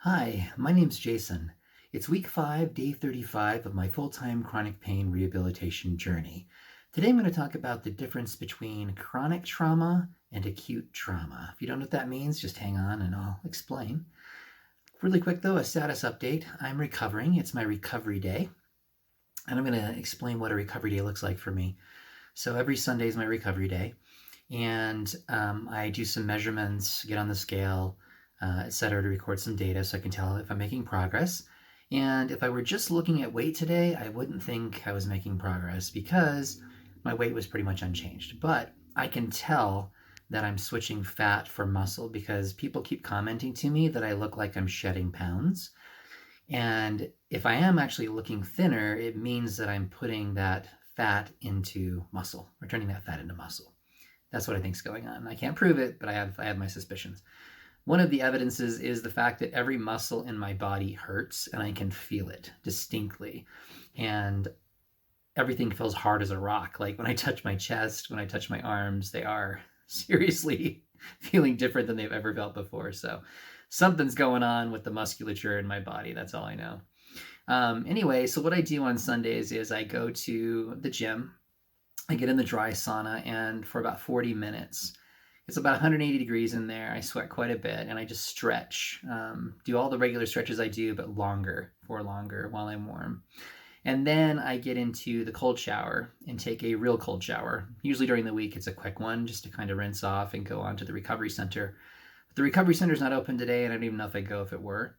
Hi, my name's Jason. It's week 5, day 35 of my full-time chronic pain rehabilitation journey. Today I'm going to talk about the difference between chronic trauma and acute trauma. If you don't know what that means, just hang on and I'll explain. Really quick though, a status update. I'm recovering. It's my recovery day. And I'm going to explain what a recovery day looks like for me. So every Sunday is my recovery day. And I do some measurements, get on the scale, etc., to record some data so I can tell if I'm making progress. And if I were just looking at weight today, I wouldn't think I was making progress because my weight was pretty much unchanged. But I can tell that I'm switching fat for muscle because people keep commenting to me that I look like I'm shedding pounds. And if I am actually looking thinner, it means that I'm putting that fat into muscle, or turning that fat into muscle. That's what I think is going on. I can't prove it, but I have my suspicions. One of the evidences is the fact that every muscle in my body hurts and I can feel it distinctly. And everything feels hard as a rock. Like when I touch my chest, when I touch my arms, they are seriously feeling different than they've ever felt before. So something's going on with the musculature in my body. That's all I know. Anyway, so what I do on Sundays is I go to the gym. I get in the dry sauna, and for about 40 minutes, it's about 180 degrees in there. I sweat quite a bit, and I just stretch. Do all the regular stretches I do, but longer while I'm warm. And then I get into the cold shower and take a real cold shower. Usually during the week, it's a quick one just to kind of rinse off and go on to the recovery center. But the recovery center is not open today, and I don't even know if I'd go if it were.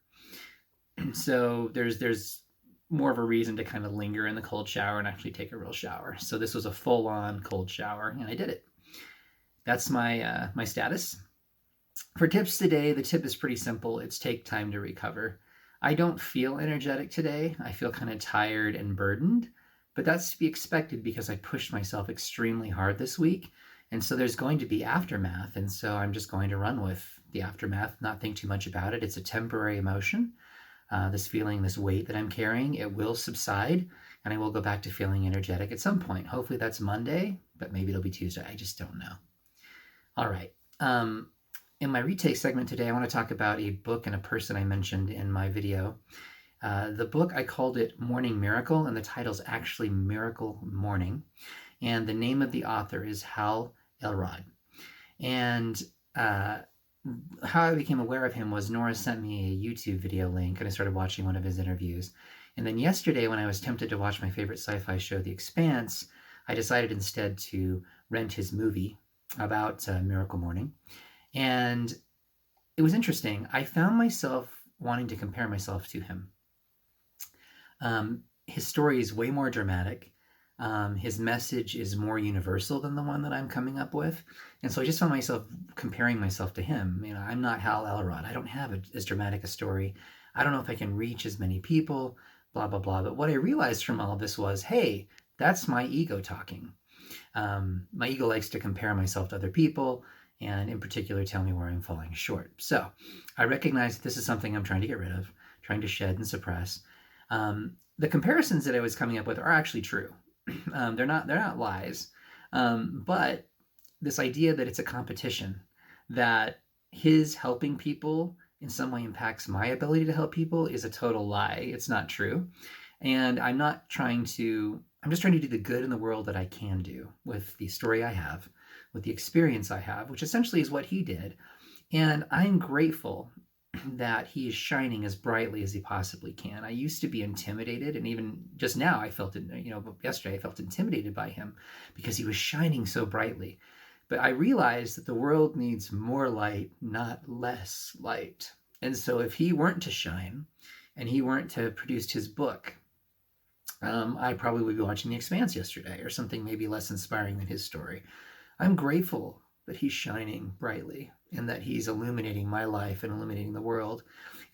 So there's more of a reason to kind of linger in the cold shower and actually take a real shower. So this was a full-on cold shower, and I did it. That's my status. For tips today, the tip is pretty simple. It's take time to recover. I don't feel energetic today. I feel kind of tired and burdened, but that's to be expected because I pushed myself extremely hard this week. And so there's going to be aftermath. And so I'm just going to run with the aftermath, not think too much about it. It's a temporary emotion. This feeling, this weight that I'm carrying, it will subside and I will go back to feeling energetic at some point. Hopefully that's Monday, but maybe it'll be Tuesday. I just don't know. All right. In my retake segment today, I want to talk about a book and a person I mentioned in my video. The book, I called it Morning Miracle, and the title's actually Miracle Morning. And the name of the author is Hal Elrod. And how I became aware of him was Nora sent me a YouTube video link, and I started watching one of his interviews. And then yesterday, when I was tempted to watch my favorite sci-fi show, The Expanse, I decided instead to rent his movie about Miracle Morning. And it was interesting. I found myself wanting to compare myself to him. His story is way more dramatic. His message is more universal than the one that I'm coming up with. And so I just found myself comparing myself to him. You know, I'm not Hal Elrod. I don't have as dramatic a story. I don't know if I can reach as many people, blah, blah, blah. But what I realized from all of this was, hey, that's my ego talking. My ego likes to compare myself to other people and in particular tell me where I'm falling short. So I recognize that this is something I'm trying to get rid of, trying to shed and suppress. The comparisons that I was coming up with are actually true. They're not lies. But this idea that it's a competition, that his helping people in some way impacts my ability to help people is a total lie. It's not true. And I'm just trying to do the good in the world that I can do with the story I have, with the experience I have, which essentially is what he did. And I'm grateful that he is shining as brightly as he possibly can. I used to be intimidated, and even just now I felt it, yesterday I felt intimidated by him because he was shining so brightly. But I realized that the world needs more light, not less light. And so if he weren't to shine and he weren't to have produced his book, I probably would be watching The Expanse yesterday or something maybe less inspiring than his story. I'm grateful that he's shining brightly and that he's illuminating my life and illuminating the world.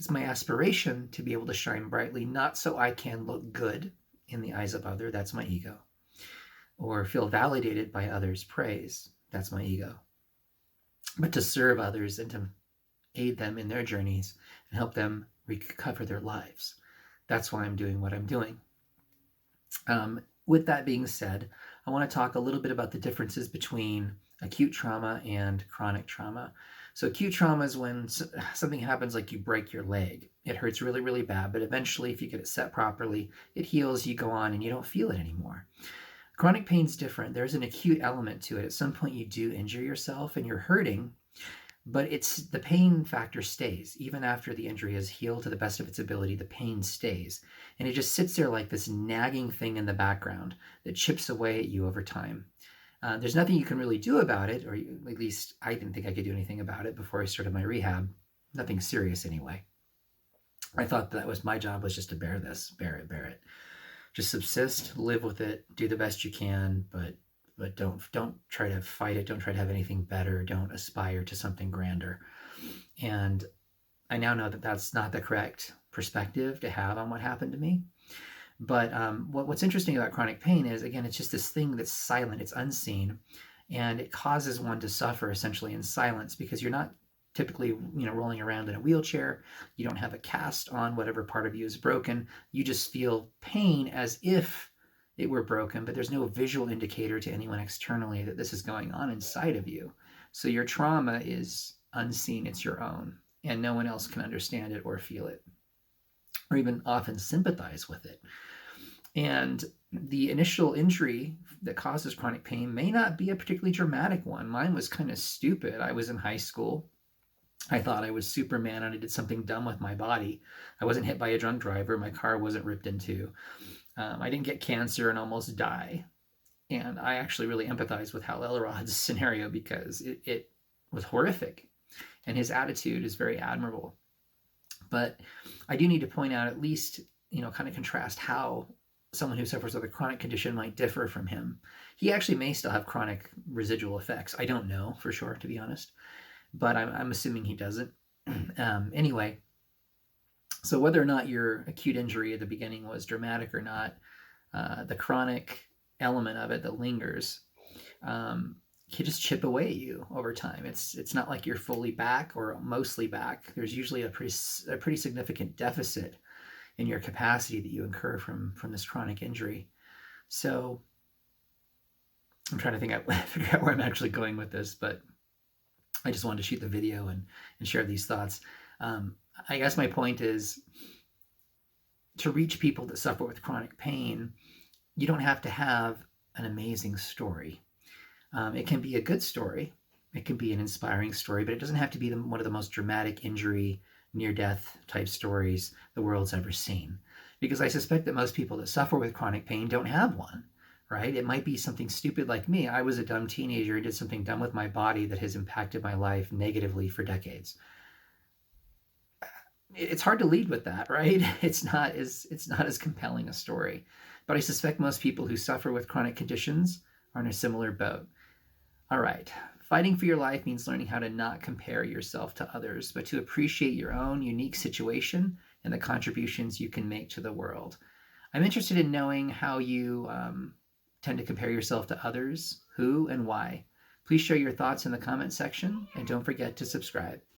It's my aspiration to be able to shine brightly, not so I can look good in the eyes of others, that's my ego, or feel validated by others' praise, that's my ego, but to serve others and to aid them in their journeys and help them recover their lives. That's why I'm doing what I'm doing. With that being said, I want to talk a little bit about the differences between acute trauma and chronic trauma. So acute trauma is when something happens, like you break your leg. It hurts really, really bad, but eventually if you get it set properly, it heals, you go on and you don't feel it anymore. Chronic pain's different. There's an acute element to it. At some point you do injure yourself and you're hurting, but the pain factor stays. Even after the injury has healed to the best of its ability, the pain stays. And it just sits there like this nagging thing in the background that chips away at you over time. There's nothing you can really do about it, or at least I didn't think I could do anything about it before I started my rehab. Nothing serious anyway. I thought that was my job, was just to bear this, bear it. Just subsist, live with it, do the best you can, but don't try to fight it. Don't try to have anything better. Don't aspire to something grander. And I now know that that's not the correct perspective to have on what happened to me. But what's interesting about chronic pain is, again, it's just this thing that's silent, it's unseen, and it causes one to suffer essentially in silence, because you're not typically, rolling around in a wheelchair. You don't have a cast on whatever part of you is broken. You just feel pain as if it were broken, but there's no visual indicator to anyone externally that this is going on inside of you. So your trauma is unseen, it's your own, and no one else can understand it or feel it, or even often sympathize with it. And the initial injury that causes chronic pain may not be a particularly dramatic one. Mine was kind of stupid. I was in high school. I thought I was Superman and I did something dumb with my body. I wasn't hit by a drunk driver. My car wasn't ripped into. I didn't get cancer and almost die. And I actually really empathize with Hal Elrod's scenario, because it was horrific. And his attitude is very admirable. But I do need to point out, at least, kind of contrast how someone who suffers with a chronic condition might differ from him. He actually may still have chronic residual effects. I don't know for sure, to be honest, but I'm assuming he doesn't. Anyway, so whether or not your acute injury at the beginning was dramatic or not, the chronic element of it that lingers can just chip away at you over time. It's not like you're fully back or mostly back. There's usually a pretty significant deficit in your capacity that you incur from this chronic injury. So I'm trying to figure out where I'm actually going with this, but I just wanted to shoot the video and share these thoughts. I guess my point is, to reach people that suffer with chronic pain, you don't have to have an amazing story. It can be a good story. It can be an inspiring story, but it doesn't have to be one of the most dramatic injury, near-death type stories the world's ever seen. Because I suspect that most people that suffer with chronic pain don't have one, right? It might be something stupid like me. I was a dumb teenager and did something dumb with my body that has impacted my life negatively for decades. It's hard to lead with that, right? It's not as compelling a story. But I suspect most people who suffer with chronic conditions are in a similar boat. All right. Fighting for your life means learning how to not compare yourself to others, but to appreciate your own unique situation and the contributions you can make to the world. I'm interested in knowing how you tend to compare yourself to others, who and why. Please share your thoughts in the comment section, and don't forget to subscribe.